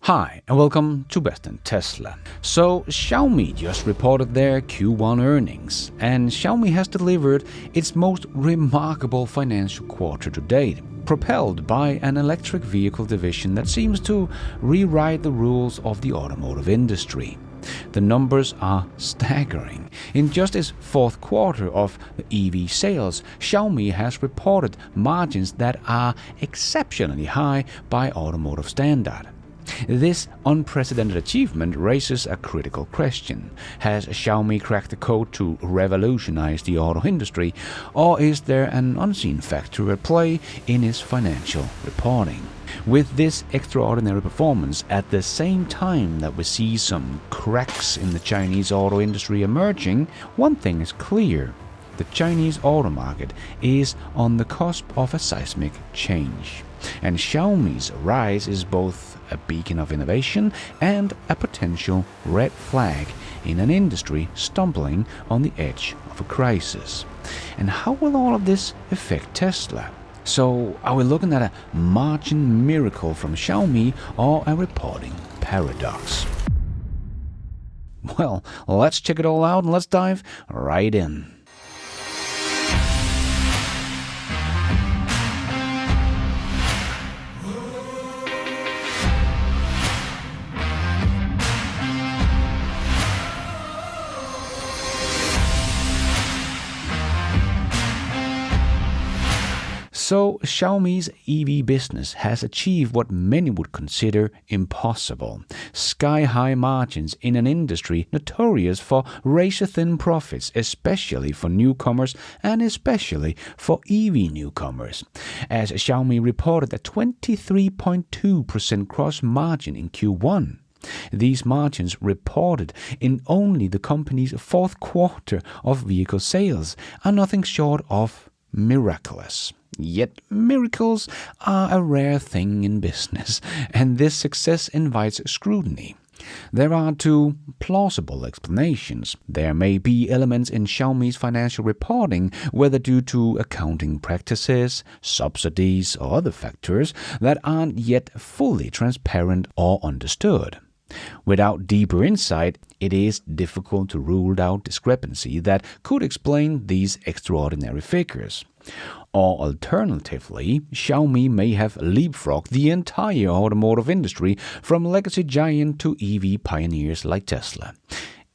Hi, and welcome to Best in Tesla. So, Xiaomi just reported their Q1 earnings, and Xiaomi has delivered its most remarkable financial quarter to date, propelled by an electric vehicle division that seems to rewrite the rules of the automotive industry. The numbers are staggering. In just its fourth quarter of the EV sales, Xiaomi has reported margins that are exceptionally high by automotive standard. This unprecedented achievement raises a critical question. Has Xiaomi cracked the code to revolutionize the auto industry, or is there an unseen factor at play in its financial reporting? With this extraordinary performance at the same time that we see some cracks in the Chinese auto industry emerging, one thing is clear. The Chinese auto market is on the cusp of a seismic change, and Xiaomi's rise is both a beacon of innovation and a potential red flag in an industry stumbling on the edge of a crisis. And how will all of this affect Tesla? So, are we looking at a margin miracle from Xiaomi or a reporting paradox? Well, let's check it all out and let's dive right in. So, Xiaomi's EV business has achieved what many would consider impossible: sky-high margins in an industry notorious for razor-thin profits, especially for newcomers and especially for EV newcomers. As Xiaomi reported a 23.2% gross margin in Q1. These margins, reported in only the company's fourth quarter of vehicle sales, are nothing short of miraculous. Yet miracles are a rare thing in business, and this success invites scrutiny. There are two plausible explanations. There may be elements in Xiaomi's financial reporting, whether due to accounting practices, subsidies, or other factors that aren't yet fully transparent or understood. Without deeper insight, it is difficult to rule out discrepancy that could explain these extraordinary figures. Or alternatively, Xiaomi may have leapfrogged the entire automotive industry from legacy giant to EV pioneers like Tesla.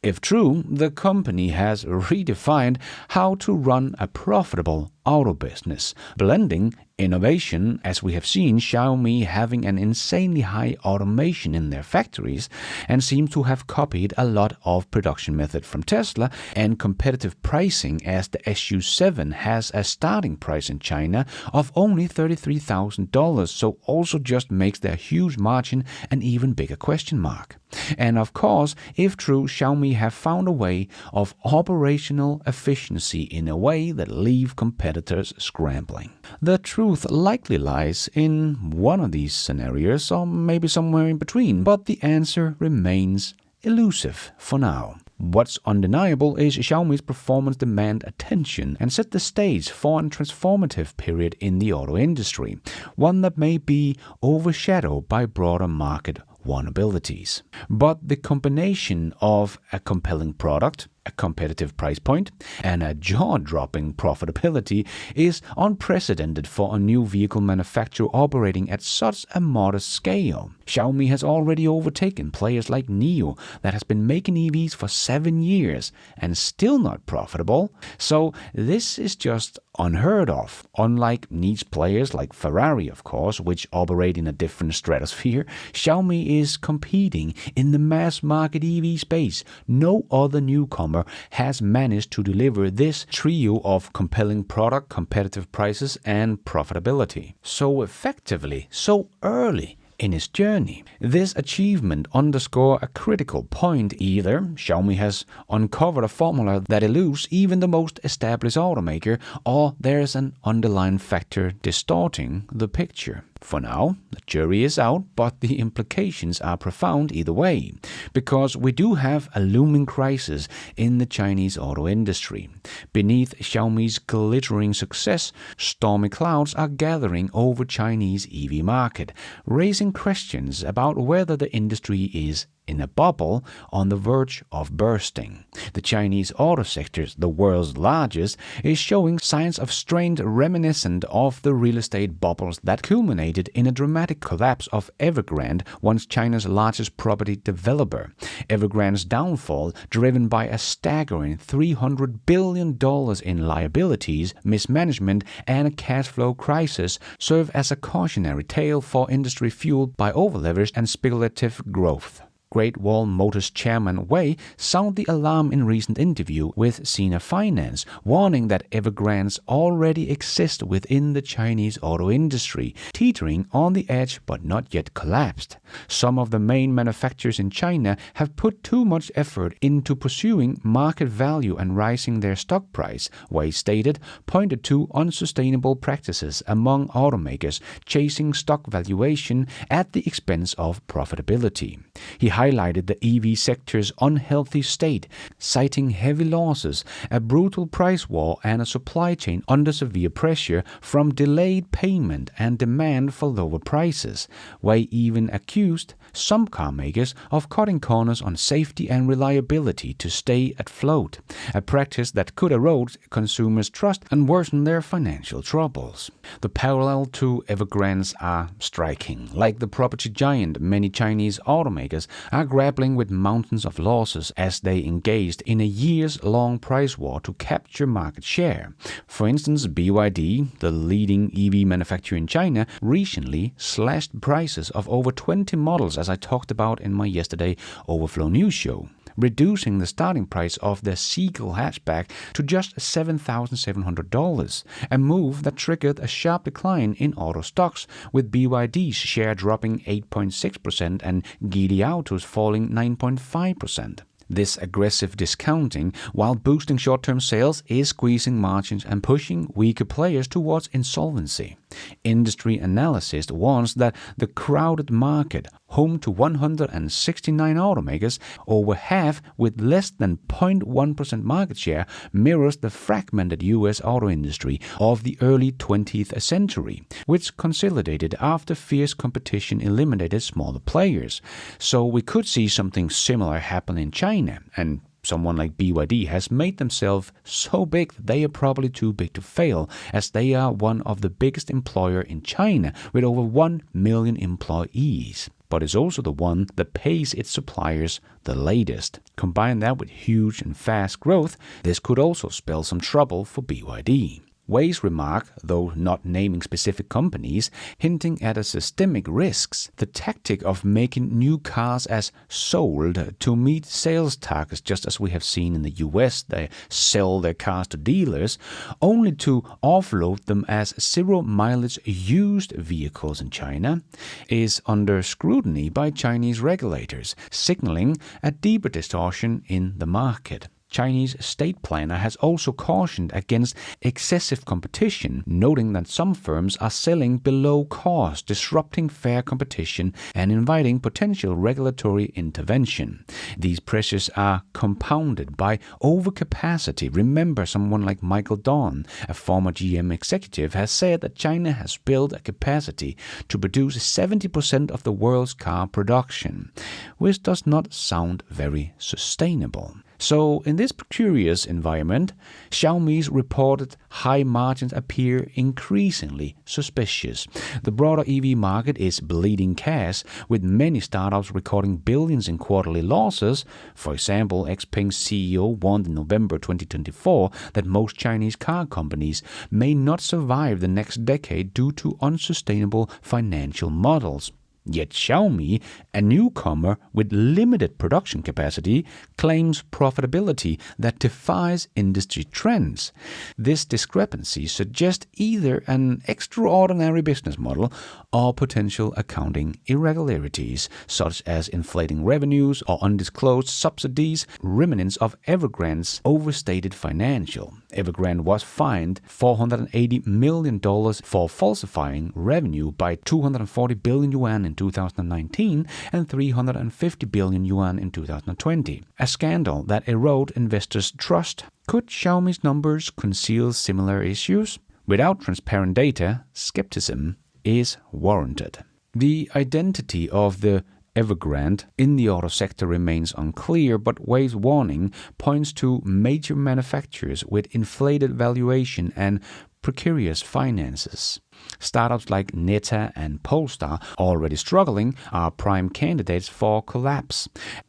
If true, the company has redefined how to run a profitable auto business, blending innovation, as we have seen Xiaomi having an insanely high automation in their factories, and seems to have copied a lot of production method from Tesla, and competitive pricing, as the SU7 has a starting price in China of only $33,000, so also just makes their huge margin an even bigger question mark. And of course, if true, Xiaomi have found a way of operational efficiency in a way that leave competitors scrambling. The truth likely lies in one of these scenarios, or maybe somewhere in between, but the answer remains elusive for now. What's undeniable is Xiaomi's performance demand attention and set the stage for a transformative period in the auto industry, one that may be overshadowed by broader market vulnerabilities. But the combination of a compelling product, a competitive price point, and a jaw-dropping profitability is unprecedented for a new vehicle manufacturer operating at such a modest scale. Xiaomi has already overtaken players like NIO that has been making EVs for 7 years and still not profitable. So this is just unheard of. Unlike niche players like Ferrari, of course, which operate in a different stratosphere, Xiaomi is competing in the mass market EV space. No other newcomer has managed to deliver this trio of compelling product, competitive prices, and profitability so effectively, so early in its journey. This achievement underscores a critical point. Either Xiaomi has uncovered a formula that eludes even the most established automaker, or there's an underlying factor distorting the picture. For now, the jury is out, but the implications are profound either way, because we do have a looming crisis in the Chinese auto industry. Beneath Xiaomi's glittering success, stormy clouds are gathering over Chinese EV market, raising raising questions about whether the industry is in a bubble on the verge of bursting. The Chinese auto sector, the world's largest, is showing signs of strain reminiscent of the real estate bubbles that culminated in a dramatic collapse of Evergrande, once China's largest property developer. Evergrande's downfall, driven by a staggering $300 billion in liabilities, mismanagement, and a cash flow crisis, serve as a cautionary tale for industry fueled by overleverage and speculative growth. Great Wall Motors chairman Wei sounded the alarm in recent interview with Sina Finance, warning that Evergrandes already exist within the Chinese auto industry, teetering on the edge but not yet collapsed. Some of the main manufacturers in China have put too much effort into pursuing market value and rising their stock price, Wei stated, pointed to unsustainable practices among automakers chasing stock valuation at the expense of profitability. He highlighted the EV sector's unhealthy state, citing heavy losses, a brutal price war, and a supply chain under severe pressure from delayed payment and demand for lower prices. Wei even accused some car makers of cutting corners on safety and reliability to stay afloat, a practice that could erode consumers' trust and worsen their financial troubles. The parallel to Evergrandes are striking. Like the property giant, many Chinese automakers are grappling with mountains of losses as they engaged in a years-long price war to capture market share. For instance, BYD, the leading EV manufacturer in China, recently slashed prices of over 20 models, as I talked about in my yesterday Overflow News show, reducing the starting price of their Seagull hatchback to just $7,700, a move that triggered a sharp decline in auto stocks, with BYD's share dropping 8.6% and Geely Autos falling 9.5%. This aggressive discounting, while boosting short-term sales, is squeezing margins and pushing weaker players towards insolvency. Industry analyst warns that the crowded market, home to 169 automakers, over half with less than 0.1% market share, mirrors the fragmented U.S. auto industry of the early 20th century, which consolidated after fierce competition eliminated smaller players. So we could see something similar happen in China, and someone like BYD has made themselves so big that they are probably too big to fail, as they are one of the biggest employer in China with over 1 million employees. But it's also the one that pays its suppliers the latest. Combine that with huge and fast growth, this could also spell some trouble for BYD. Wei's remark, though not naming specific companies, hinting at a systemic risks, the tactic of making new cars as sold to meet sales targets, just as we have seen in the US. They sell their cars to dealers only to offload them as zero-mileage used vehicles in China, is under scrutiny by Chinese regulators, signaling a deeper distortion in the market. Chinese state planner has also cautioned against excessive competition, noting that some firms are selling below cost, disrupting fair competition and inviting potential regulatory intervention. These pressures are compounded by overcapacity. Remember, someone like Michael Dawn, a former GM executive, has said that China has built a capacity to produce 70% of the world's car production, which does not sound very sustainable. So, in this curious environment, Xiaomi's reported high margins appear increasingly suspicious. The broader EV market is bleeding cash, with many startups recording billions in quarterly losses. For example, Xpeng's CEO warned in November 2024 that most Chinese car companies may not survive the next decade due to unsustainable financial models. Yet Xiaomi, a newcomer with limited production capacity, claims profitability that defies industry trends. This discrepancy suggests either an extraordinary business model or potential accounting irregularities, such as inflating revenues or undisclosed subsidies, remnants of Evergrande's overstated financial. Evergrande was fined $480 million for falsifying revenue by 240 billion yuan in 2019 and 350 billion yuan in 2020, a scandal that eroded investors' trust. Could Xiaomi's numbers conceal similar issues? Without transparent data, skepticism is warranted. The identity of the Evergrande in the auto sector remains unclear, but Wave's warning points to major manufacturers with inflated valuation and precarious finances. Startups like Neta and Polestar, already struggling, are prime candidates for collapse,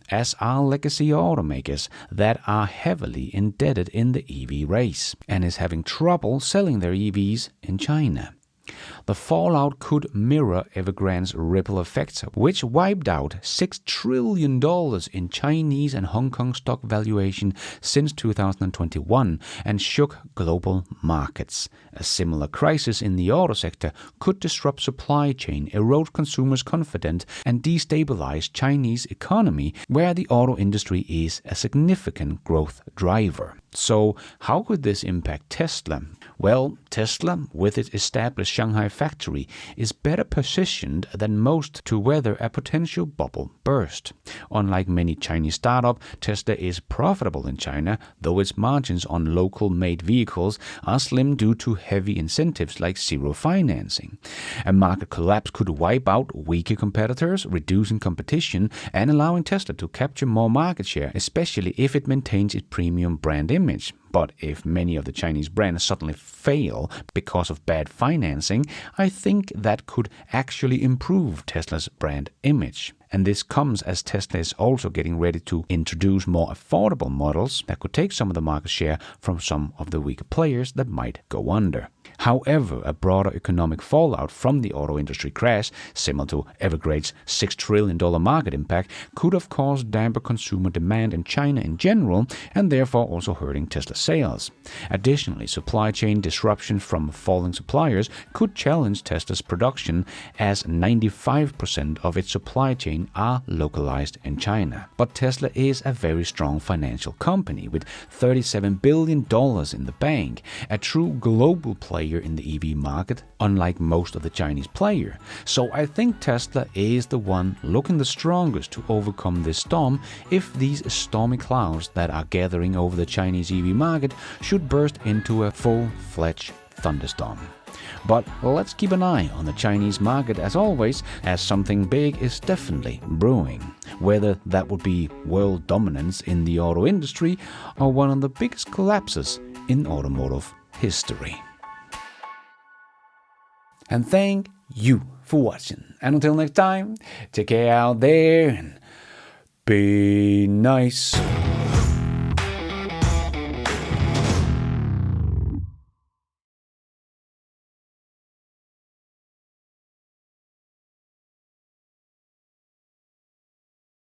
as are legacy automakers that are heavily indebted in the EV race and is having trouble selling their EVs in China. The fallout could mirror Evergrande's ripple effects, which wiped out $6 trillion in Chinese and Hong Kong stock valuation since 2021 and shook global markets. A similar crisis in the auto sector could disrupt supply chain, erode consumers' confidence, and destabilize Chinese economy, where the auto industry is a significant growth driver. So, how could this impact Tesla? Well, Tesla, with its established Shanghai factory, is better positioned than most to weather a potential bubble burst. Unlike many Chinese startups, Tesla is profitable in China, though its margins on local-made vehicles are slim due to heavy incentives like zero financing. A market collapse could wipe out weaker competitors, reducing competition and allowing Tesla to capture more market share, especially if it maintains its premium brand image. But if many of the Chinese brands suddenly fail because of bad financing, I think that could actually improve Tesla's brand image. And this comes as Tesla is also getting ready to introduce more affordable models that could take some of the market share from some of the weaker players that might go under. However, a broader economic fallout from the auto industry crash, similar to Evergrande's $6 trillion market impact, could of course damper consumer demand in China in general and therefore also hurting Tesla sales. Additionally, supply chain disruptions from falling suppliers could challenge Tesla's production, as 95% of its supply chain are localized in China. But Tesla is a very strong financial company with $37 billion in the bank, a true global player in the EV market, unlike most of the Chinese players. So I think Tesla is the one looking the strongest to overcome this storm if these stormy clouds that are gathering over the Chinese EV market should burst into a full-fledged thunderstorm. But let's keep an eye on the Chinese market as always, as something big is definitely brewing. Whether that would be world dominance in the auto industry or one of the biggest collapses in automotive history. And thank you for watching. And until next time, take care out there and be nice.